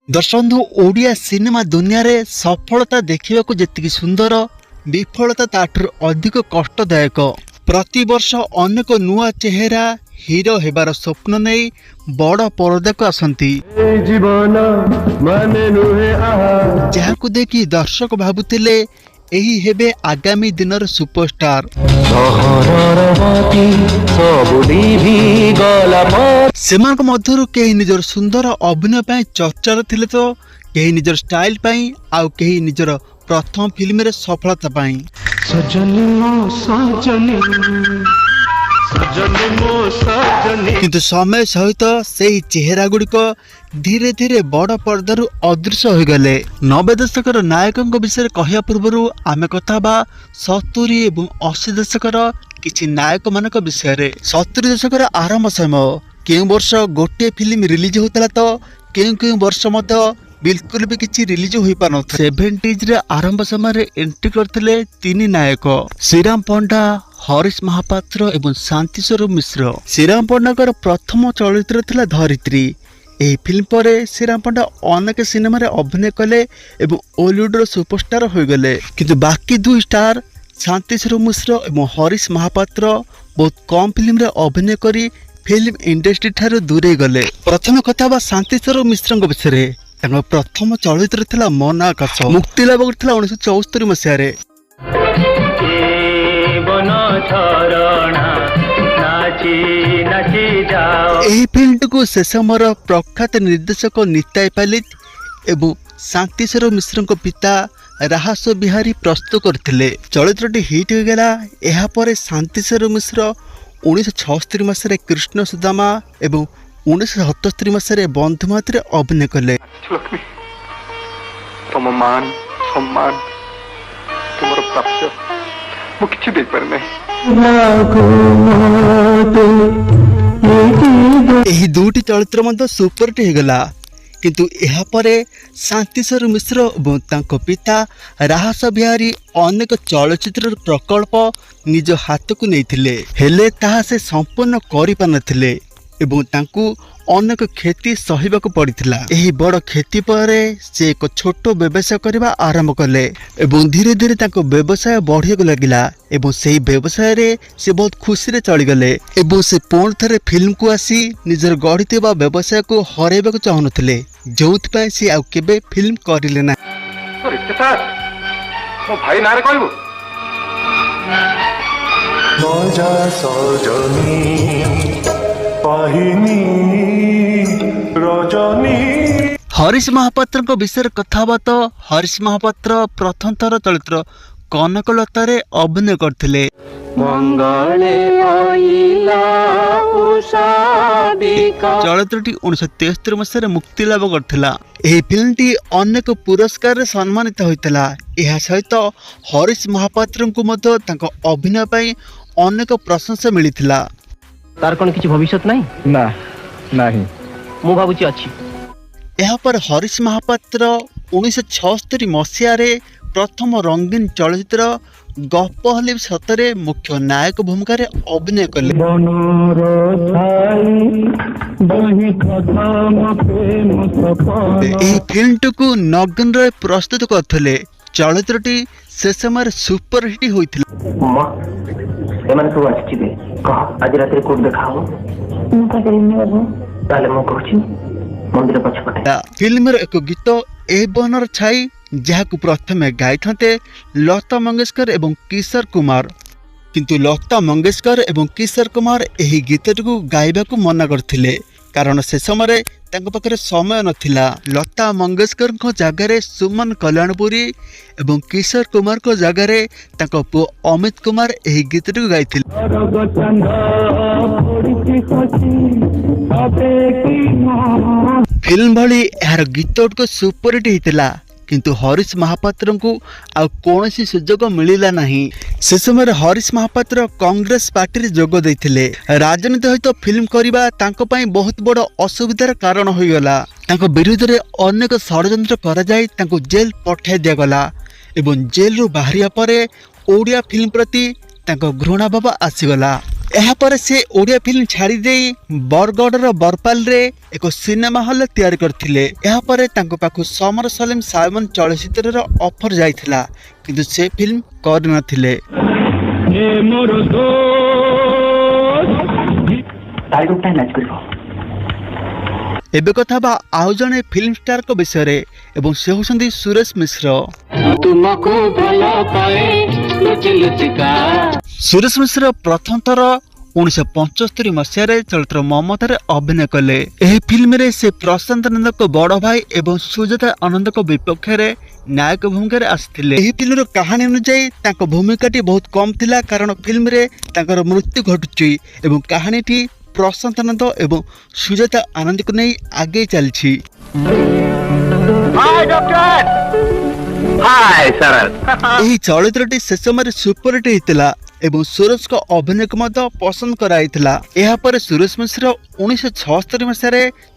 दर्शक बंधु ओडिया सिनेमा दुनिया रे सफलता देखा जी सुंदर विफलता ताठू अधिक कष्टदायक। प्रति वर्ष अनेक नुआ चेहरा हीरो हेबार स्वप्न नहीं बड़ पर्दा को आसती, जहां देखि दर्शक भाबुतिले एही हेबे आगामी दिनर सुपरस्टार। सेमानक मध्यरु केही निजर सुंदर अभिनय पाई चर्चार थिले तो केही निजर स्टाइल पाई आउ केही निजर प्रथम फिल्म रे सफलता पाई। किंतु समय सहित से चेहरा गुड़िक धीरे धीरे बड़ पर्दारू अदृश्य हो गले। 90 दशकर नायकों विषय कहया पूर्व आमे कथा बा 70 एवं 80 दशकर किछि नायक मानक विषय रे। 70 दशकर आरंभ समय केउ वर्ष गोटे फिल्म रिलीज होतला तो केउ वर्ष मध्य बिल्कुल भी किछि रिलीज होई पान। 70s रे आरंभ समय रे एंट्री करथिले तीन नायक श्रीराम पंडा, हरीश महापात्र एवं शांति स्वरूप मिश्र। श्रीराम पंडाकर प्रथम चलचित्र थिला धरित्री। एही फिल्म पर श्रीराम पंडा अनेक सिनेमा रे अभिनय कले एवं बॉलीवुड रो सुपरस्टार हो गले। किंतु बाकी दुई स्टार शांति स्वरूप मिश्र एवं हरीश महापात्र बहुत कम फिल्म रे अभिनय करी फिल्म इंडस्ट्री ठारू दूरे गले। प्रथम कथा बा शांति स्वरूप मिश्र विषय। प्रथम चलचित्र थिला मन आकाश, मुक्ति लाभ करथिला 1974 मसीह रे। एही फिल्म को से समय प्रख्यात निर्देशक निताई पालित एवं शांति स्वरूप मिश्र पिता राहस बिहारी प्रस्तुत करथिले। चलचित्रटी हिट हो गला। एहा परे शांति स्वरूप मिश्र 1976 मसीह कृष्ण सुदामा एवं 1977 मसीह बंधुमात्र अभिनय कले। तुम मान सम्मान तुमर प्राप्य मु किछि देख पर नै। एही दुटी चलचित्र मध्य सुपरहिट हो गला। किंतु एहा परे शांति स्वरूप मिश्र एवं तांको पिता राहस बिहारी अनेक चलचित्र प्रकल्प निज हाथ को नैथिले, हेले ताहा से संपूर्ण करि पानथिले एवं तांको अनेक क्षति सहिबाक पड़िथिला। एही बड़ क्षति परे से एक छोट व्यवसाय करबा आरंभ कले एवं धीरे धीरे तांको व्यवसाय बढ़ियाक लागिला एवं सेही व्यवसाय रे से बहुत खुशी रे चली गले एवं से पुणी थरे फिल्म को आसी निजर गढ़िथिबा व्यवसाय को हरैबाक चाहुनथिले, जोउथपाय से आ केबे फिल्म करिले ना। मो भाई नारे कहबो मजा सजनी पाहिनी रजनी। हरीश महापात्र विषय कथा तो हरीश महापात्र प्रथम थर चलचित्र कनकलता रे अभिनय करथिले। चलचित्रटी 1973 मसीह मुक्ति लाभ करथिला। एही फिल्मटी अनेक पुरस्कार रे सम्मानित होइतला। एहा सहित हरीश महापात्र को मध्य तांको अभिनय पई अनेक प्रशंसा मिलिथिला। तार कोन किछि भविष्यत नाही ना नाही मु भाबुची अछि। यहाँ पर हरीश महापात्र 1976 मसीह रे प्रथम रंगीन चलचित्र गपहली सतरे मुख्य नायक भूमिका रे अभिनय कले। एही फिल्म को नगन रे प्रस्तुत करथिले। चलचित्रटी से समय सुपरहिट होइथिला। एमन सब आछिबे कह आज रात रे कोड देखाओ मु का करिने बाबू ताले मु कहछि मंदिर पछपटे। फिल्म रे एक गीत ए बनर छाई जहाकू प्रथमे गाइथते लता मंगेशकर एवं किशोर कुमार। किंतु लता मंगेशकर एवं किशोर कुमार एही गीतटू गाइबा को मना करथिले, कारण से समय तांको पाखरे समय नथिला। लता मंगेशकर को जगह रे सुमन कल्याणपुरी एवं किशोर कुमार को जगह रे तांको पुओ अमित कुमार एही गीतटू गाइथिले। फिल्म भली यार गीत को सुपरहिट होइतिला। किंतु हरीश महापात्र को आ कोनोसी सुजोग मिलिला नहीं। से समय हरीश महापात्र कांग्रेस पार्टी रे जोग दैथिले। राजनीति सहित फिल्म करिबा तांको पई बहुत बड़ असुविधार कारण होई गला। तांको विरुद्ध रे अनेक षडयंत्र करा जाय तांको जेल पठाई दिया गला एवं जेल रु बाहरिया परे ओडिया फिल्म प्रति तांको घृणा भाव आसीगला एहापर से ओडिया फिल्म छाड़ी देई बरगढ़र बरपाल रे एक सिनेमा हॉल तैयार करथिले। एहापर तांको पाखु समर सलीम साइमन चलचित्रर ऑफर जाइथिला किंतु से फिल्म कर नथिले। एबे कथा बा आउ जने फिल्म स्टार को विषय रे एवं से होसंदी सुरेश मिश्र। सुरेश मिश्र प्रथम थर 1975 मसीह चलचित्र ममतारे अभिनय कले। एही फिल्म रे से प्रशांत नंद को बड़ भाई एवं सुजाता आनंद को विपक्ष रे नायक भूमिका रे आस्थिले। एही फिल्म रो कहानी अनुसार तांको भूमिकाटी बहुत कम थिला कारण फिल्म रे तांकर मृत्यु घटुची एवं कहानीटी प्रशांत आनंद एवं सुजाता आनंद को नहीं आगे चलछि। हाय डॉक्टर, हाय सरल। एही चलचित्रटी से समय सुपर हिट हितला एवं सुरेश को अभिनय को मत पसंद कराइथिला। एहा पर सुरेश मिश्र 1976 मसीह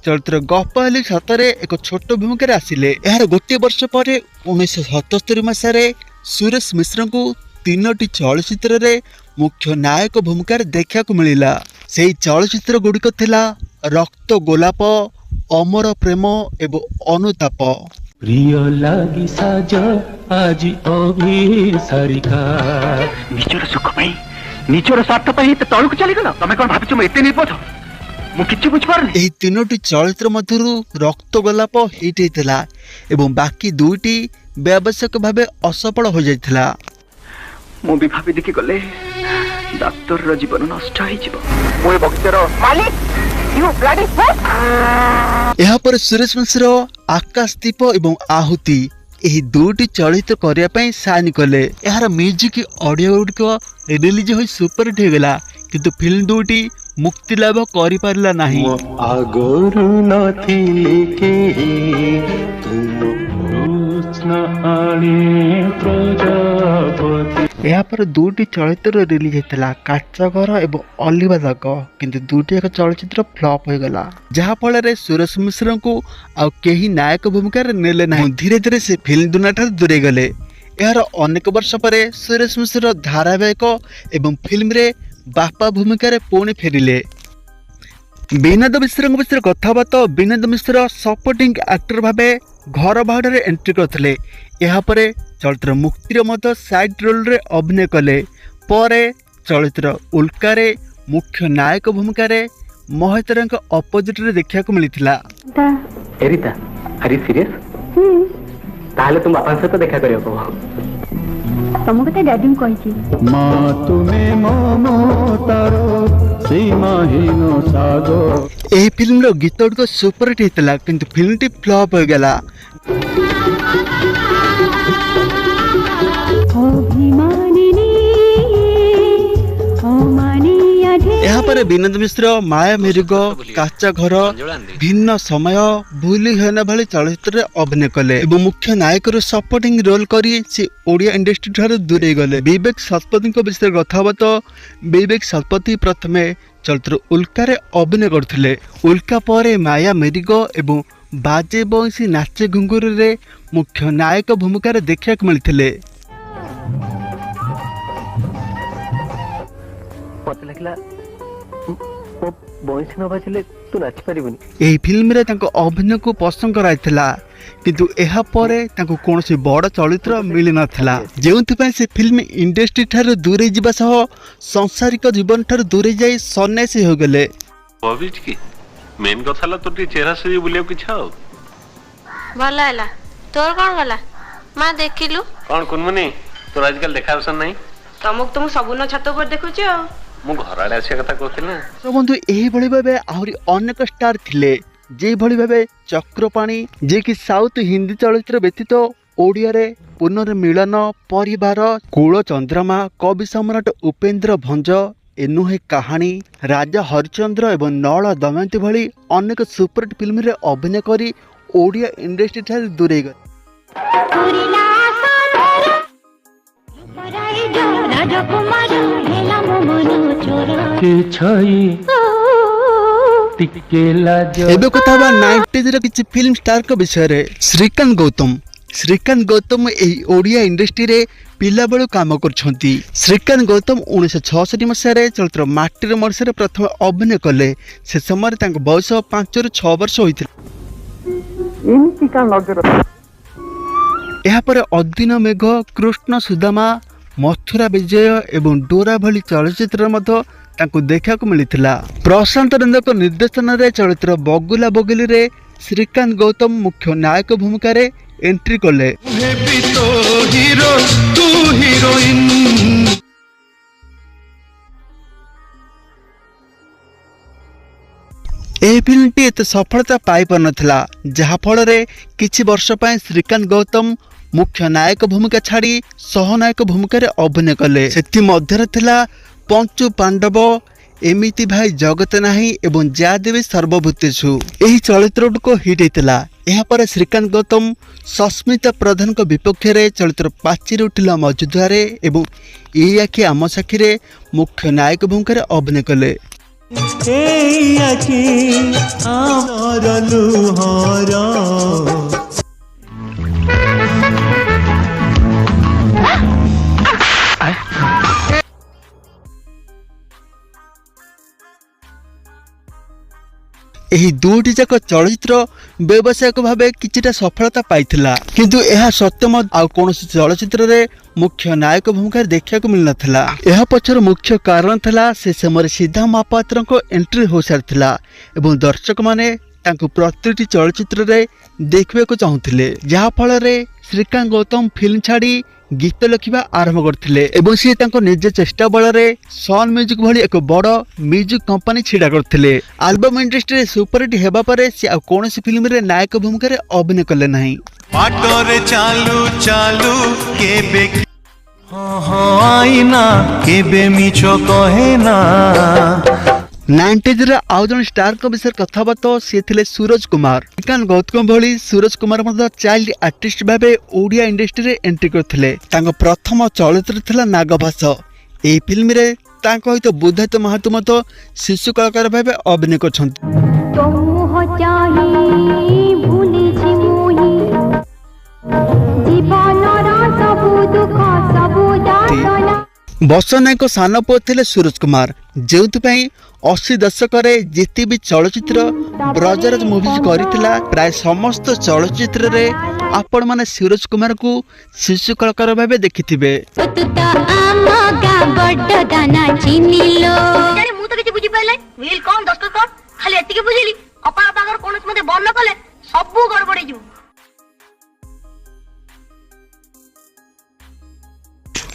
चलचित्र गप्पली सतरे एक छोट भूमिका रे आसिले। एहार गोटे वर्ष पर 1977 मसीह सुरेश मिश्र को 3टी चलचित्र रे मुख्य नायक भूमिका रे देखा को मिलिला। सेही चलचित्र गुड़िक थिला रक्त गोलाप, अमर प्रेम एवं अनुताप। प्रिय लागी साज आज अभिसारिका निजर सुख पाई निजर स्वार्थ पाई तळुक चली गलो। तमे कोन भाबिछु एते निपथ मु किछि बुझ पारनी। एही 3टी चलचित्र मध्यरु रक्त गोलाप हिट हेतिला एवं बाकी 2टी व्यावसायिक भाबे असफल हो जाइथिला। मु भी भाबी देखि गले डाक्टर रो जीवन नष्ट होई जिवो। मु ए बक्तर मालिक यू ब्लडी फक। एहा पर सुरेश मिश्र आकाशदीप एवं आहुति एही 2टी चलचित्र करिया पई साइन कले। एहार म्यूजिक ऑडियो गुडक रिलीज होई सुपर हिट हेगला किंतु फिल्म 2टी मुक्ति लाभ करि पारला नाही। आगरु नथिले केही तुम कृष्ण आनी प्रजापति। एहा पर 2टी चलचित्र रिलीज हेतला काचा घर एवं अलिवा दाग किंतु 2टी एक चलचित्र फ्लॉप हो गला जहा फल रे सुरेश मिश्र को आ केही नायक भूमिका रे नेले नाही। धीरे धीरे से फिल्म दुनिया ठार दूरे गले। एहार अनेक वर्ष पर सुरेश मिश्र धारावाहिक एवं फिल्म रे बापा भूमिका रे पुणी फेरिले। विनोद मिश्र विषय कथा तो विनोद मिश्र सपोर्टिंग एक्टर भाबे घर बाहर एंट्री करथिले। एहा परे चलचित्र मुक्तिर मत साइड रोल रे अभिनय कले। परे चलचित्र उल्का रे मुख्य नायक भूमिका रे मोहितर अपोजिट रे देखा को मिलिथिला। एरिता आर यू सीरियस? ताले तुम बापा से तो देखा करियो को तुमको तो डैडी कहिची मां तुमे ममतारो सीमाहीन सागर। एही फिल्म रो गीत गुडको सुपर हिट हितला किंतु फिल्म टी फ्लॉप हो गला। यहाँ पर विनोद मिश्र माया मेरुग काचा घर भिन्न समय भूली होना भली चलचित्र अभिनय कले एवं मुख्य नायक सपोर्टिंग रोल करी से ओडिया इंडस्ट्री ठार दूरे गले। विवेक शतपथी विषय कथा तो विवेक शतपथी प्रथमे चलचित्र उल्का रे अभिनय करथिले। उल्का परे माया मेरुग एवं बाजे बंसी नाचे घुंगुर रे मुख्य नायक भूमिका रे देखा मिलथिले। मत लगला बॉयस न बाजिले तू नाच परिबनी। एही फिल्म रे तांको अभिनय को पसंद कराइथिला किंतु एहा परे तांको कोनोसी बड़ चलचित्र मिलि नथिला जेउथि पय से फिल्म इंडस्ट्री ठार दूरे जिबा सह सांसारिक जीवन ठार दूरे जाई सन्यासी हो गेले। बबिच की मेन कथाला तो टी चेहरा से बुलियो किछ हो भला हला तोर कोन गला मां देखिलु कोन कुनमनी तोर आजकल देखावसन नहीं तुम सबुन छत पर देखुछ मु घर आड़े आसे कथा कहथिला। तो बंधु एही भली भाबे आहुरी अनेक स्टार थिले जे भली भाबे चक्रपाणी जे कि साउथ हिंदी चलचित्र व्यतीत ओडिया रे पुनर्मिलन, परिवार, कुल चंद्रमा, कवि सम्राट उपेंद्र भंज, एनुहे कहानी, राजा हरिचंद्र एवं नल दमयंती भली अनेक सुपरहिट फिल्म रे अभिनय करी ओडिया इंडस्ट्री ठार दूरे गले। एबे कथा बा 90s रे किछि फिल्म स्टार को विषय रे। श्रीकांत गौतम श्रीकांत गौतम एही ओडिया इंडस्ट्री रे पिला बेलू काम करछंती। श्रीकांत गौतम 1966 मसीह चलचित्र माटीर मर्षे प्रथम अभिनय कले। से समय तांको बयस 5 ରୁ 6 वर्ष होइथिला। यापर अधीन मेघ, कृष्ण सुदामा, मथुरा विजय एवं डोरा भली चलचित्र मध्य तांको देखा मिलता। प्रशांत नंदक निर्देशन रे चलचित्र बगुला बगुली रे श्रीकांत गौतम मुख्य नायक भूमिका रे एंट्री कले। यह फिल्मटी एत सफलता पाई पार नथिला, जहा फल रे किछि वर्ष पाए श्रीकांत गौतम मुख्य नायक भूमिका छाड़ी सहनायक भूमिका रे अभिनय कले। सेति मध्यरे थिला पंचु पांडव, एमिति भाई जगत नाही एवं जा देवी सर्वभूतेषु। एही चलचित्र को हिट हेतिला। एहा पर श्रीकांत गौतम सस्मिता प्रधान को विपक्ष रे चलचित्र पाचिर उठिला मौजुदारे एवं एई आखि आम साखी रे मुख्य नायक भूमिका रे अभिनय कले। एही दुईटी जाक चलचित्र व्यावसायिक भावे किछिटा सफलता पाइथिला, किंतु एहा सत्यम आउ कोनोसी चलचित्र रे मुख्य नायक भूमिका देखा मिल नथिला। एहा पछर मुख्य कारण थिला से समय सिद्धा महापात्र को एंट्री हो सारथिला एवं दर्शक माने तांको प्रतिटी चलचित्र रे देखबे को चाहुथिले, जहा फल रे श्रीकांत गौतम फिल्म छाड़ी गीत लिखा आरंभ करथिले एवं से तांको निज चेष्टा बल रे सन म्यूजिक भली एक बड़ म्यूजिक कंपनी छिड़ा करथिले। एल्बम इंडस्ट्री रे सुपरहिट हेबा परे से आ कोनोसी फिल्म रे नायक भूमिका रे अभिनय कले नाही। पाटरे चालू चालू केबे आईना केबे मिछो कहे ना। 90s रे आउ जन स्टार को विषय कथा बात सी थिले सूरज कुमार। श्रीकांत गौतम भली सूरज कुमार मध्य चाइल्ड आर्टिस्ट भाबे ओडिया इंडस्ट्री रे एंट्री करथिले। तांको प्रथम चलचित्र थिला नागभास। एही फिल्म रे तांको हित बुद्धत महातो मत शिशु कलाकार भाबे अभिनय करछन्ती। बसनायक सान पुଅ ଥିଲେ सूरज कुमार, जो 80 दशक जिते भी चलचित्र ब्रजराज मुवीज करथिला प्राय समस्त चलचित्र रे आपण माने सूरज कुमार को शिशु कलाकार भाबे देखिथिबे।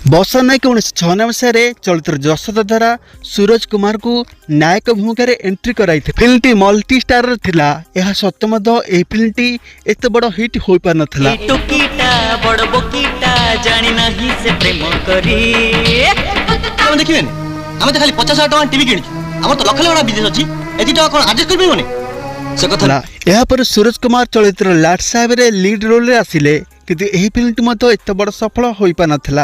बसा नायक 1996 मसीह चलचित्र जसोदा द्वारा सूरज कुमार को नायक भूमिका रे एंट्री कराई। फिल्म टी मल्टी स्टार थिला। यह सत्य मध्य ए फिल्म टी एत बड़ हिट होई पार नथला। बड़ बोकीटा जानि नाही से प्रेम करी हम देखिबेन हम त खाली 50,000 टका टीवी किनिछु, हमर त लख लख बिजनेस अछि, एति टका कोन एडजस्ट करबे होने से कथा। यह पर सूरज कुमार चलचित्र लाट साहेब रे लीड रोल रे आसिले, किंतु एही फिल्म टी मत एत बड़ सफल होई पार नथला।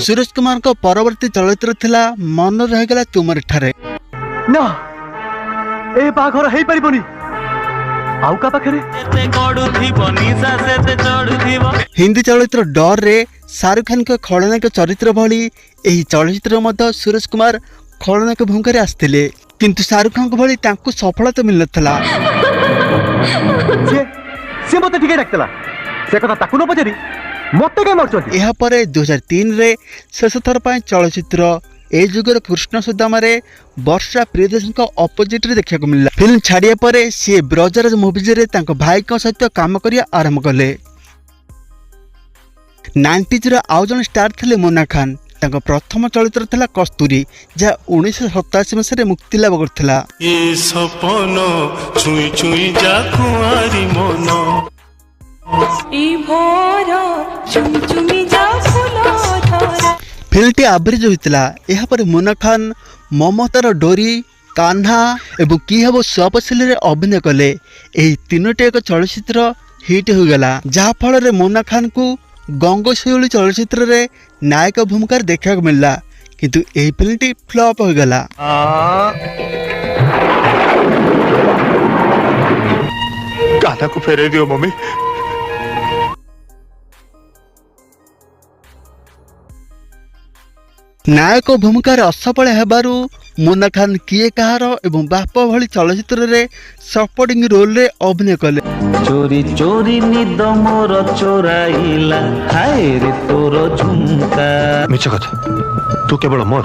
सूरज कुमार को परवर्ती चलचित्र थिला मन रहगला तुमर ठारे। ना ए बाघर हेई परिबोनी आउ का पाखरे हिंदी चलचित्र डर रे शाहरुख खान के खलनायक चरित्र भली एही चलचित्र मध्य सूरज कुमार खलनायक भूमिका रे आस्थिले, किंतु शाहरुख खान को भली तांको सफलता मिल नथला। से मते ठीके डाकतला से कथा ताकु न पचरी मते के मारछथि। एहा परे 2003 रे शेष थर पाए चलचित्र ए जुगर कृष्ण सुदामा रे वर्षा प्रियदर्शन को अपोजिट रे देखा मिलला। फिल्म छाड़िया परे सी ब्रजराज मुवीज रे तांको भाई को सहित काम करिया आरंभ कले। 90s रे आउ जन स्टार थिले मोना खान। तांको प्रथम चलचित्र थिला कस्तूरी, जहा 1987 मसीह रे मुक्ति लाभ करथिला। ए सपन छुई छुई जा कुआरी मन ई भोर छुई छुई जा फुलो। फिल्म टी एवरेज होइतिला। एहा पर मोना खान ममतार डोरी, कान्हा एवं की हबो स्वपसिल रे अभिनय कले। एही तीनोटी एक चलचित्र हिट हो गला, जहा फल रे मोना खान को गंगोशैली चलचित्र रे नायक भूमिका देखा मिलला, किंतु एही फिल्म टी फ्लॉप हो गला। गाना को फेरे दियो मम्मी। नायक भूमिकार असफल हेबारु मुन्ना खान किए कहार एवं बाप भली चलचित्र रे सपोर्टिंग रोल रे अभिनय कले। चोरी चोरी निद मोर चोराइला हाय रे तोर झुमका। मिछ कथा तू केवल मोर।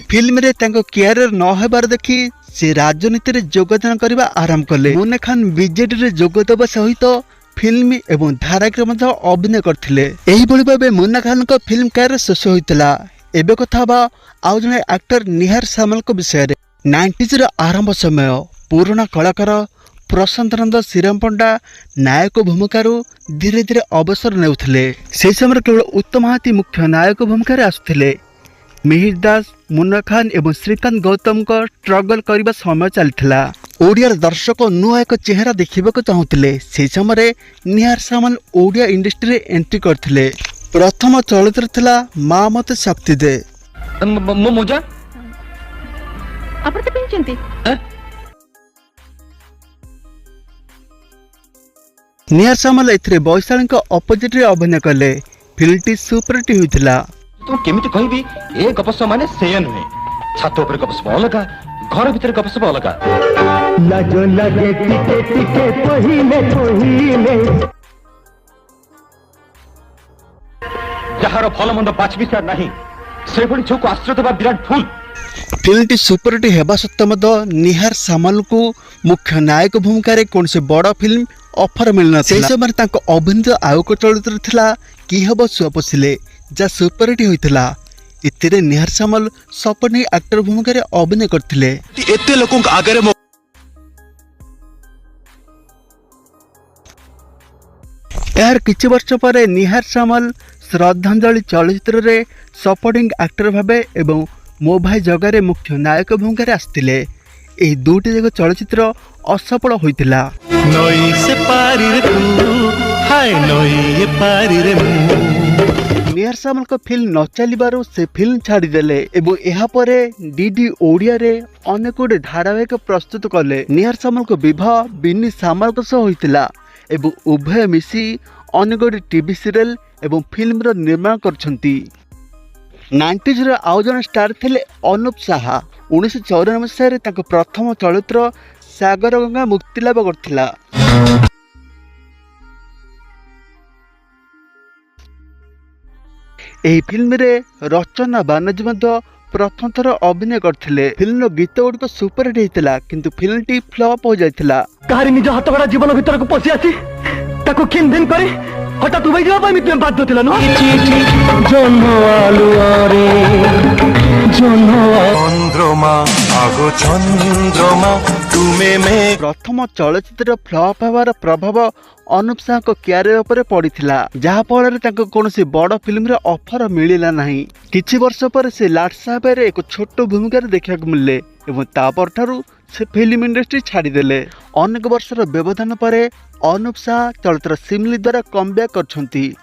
फिल्म रे तांको कैरियर न हेबार देखि से राजनीति रे योगदान करबा आरंभ कले। मुन्ना खान बीजेडी रे जोग देबा सहित फिल्म एवं धारावाहिक मध्य अभिनय करथिले। एही भली भाबे मुन्ना खान को फिल्म कैरियर शेष होइतला। एबे कथा बा आउ जने एक्टर निहार सामल को विषय रे। 90s रो आरंभ समय पुराना कलाकार प्रशांत नंद श्रीराम पंडा नायक भूमिकारु धीरे धीरे अवसर नेउथिले। से समय केवल उत्तम महाती मुख्य नायक भूमिका रे आसुथिले। मिहिर दास मुन्ना खान एवं श्रीकांत गौतम को स्ट्रगल करबा समय चलथिला। ओडिया दर्शक नुआ एक चेहरा देखा चाहूले। से समय निहार सामल ओडिया इंडस्ट्री रे एंट्री करथिले। प्रथम चलचित्र थिला मां मते शक्ति दे। मोजा ଆପଣ ତ ପିନ୍ଧଛନ୍ତି निहार सामल एथिरे वैशाली अपोजिट रे अभिनय कले। फिल्मटी सुपरहिट होइथिला। तू केमिति कहबी ए गपस माने से नुहे। छात ऊपर गपस अलगा घर भीतर गपस अलगा। लाज लागे टिके टिके पहिले पहिले जहार भल मंद बाछ विचार नाही से भली झोक आश्रय देबा विराट फूल। फिल्मटी सुपरहिट हेबा सत्त्वे मध्य निहार सामल को मुख्य नायक भूमिका रे कौन से बड़ फिल्म ऑफर मिलना। से समय तांको अभिनीत आयोक चलचित्र थिला की हबो सुपसिले जा सुपरहिट होइथिला। इतिरे निहार सामल सपोर्टिंग एक्टर भूमिका रे अभिनय करथिले। एते लोकन आगे रे यार किछि वर्ष पर निहार सामल श्रद्धांजलि चलचित्र रे सपोर्टिंग एक्टर भाबे एवं मो भाई जगारे मुख्य नायक भूमिका रे आस्तिले। एही दुटी जग चलचित्र असफल होइतिला। नई से पारी रे तू हाय नई पारी रे मु। निहार सामल को फिल्म न चलिबारु से फिल्म छाड़ी देले एवं एहा परे डीडी ओडिया रे अनेक गुडे धारावाहिक प्रस्तुत कले। निहार सामल को विवाह बिन्नी सामल को सह होइतिला एवं उभय मिसी अनेक गुडे टीवी सीरियल एवं फिल्म रो निर्माण करछंती। 90s रे आउ जने स्टार थिले अनुप साहा। 1994 मसीह तांको प्रथम चलचित्र सागर गंगा मुक्तिलाभ करथिला। एही फिल्म रे रचना बानर्जी मध्य प्रथम थर अभिनय करथिले। फिल्म गीत गुड़िक सुपरहिट होइतिला किंतु फिल्मटी फ्लॉप हो जाइतिला। काहारी निज हाथ गड़ा जीवन भीतर को पसी आसी ताको खिन दिन करे हठात उबाई जवा पाई मितमे बाध्य थिला न। जन्म आलुआरे जन्म चंद्रमा आगो चंद्रमा तुमे में। प्रथम चलचित्र फ्लॉप होवार प्रभाव अनुप साहा को कैरियर पर पड़िथिला। जहा फल तांको कोनोसी बड़ फिल्म रे ऑफर मिलिला नाही। किछि वर्ष पर से लाट साहब रे एक छोट भूमिका रे देखा मिलले एवं तापर ठारू से फिल्म इंडस्ट्री छाड़ी देले। अनेक वर्षर व्यवधान पर अनुप साहा चलचित्र सिमली द्वारा कमबैक करछंती।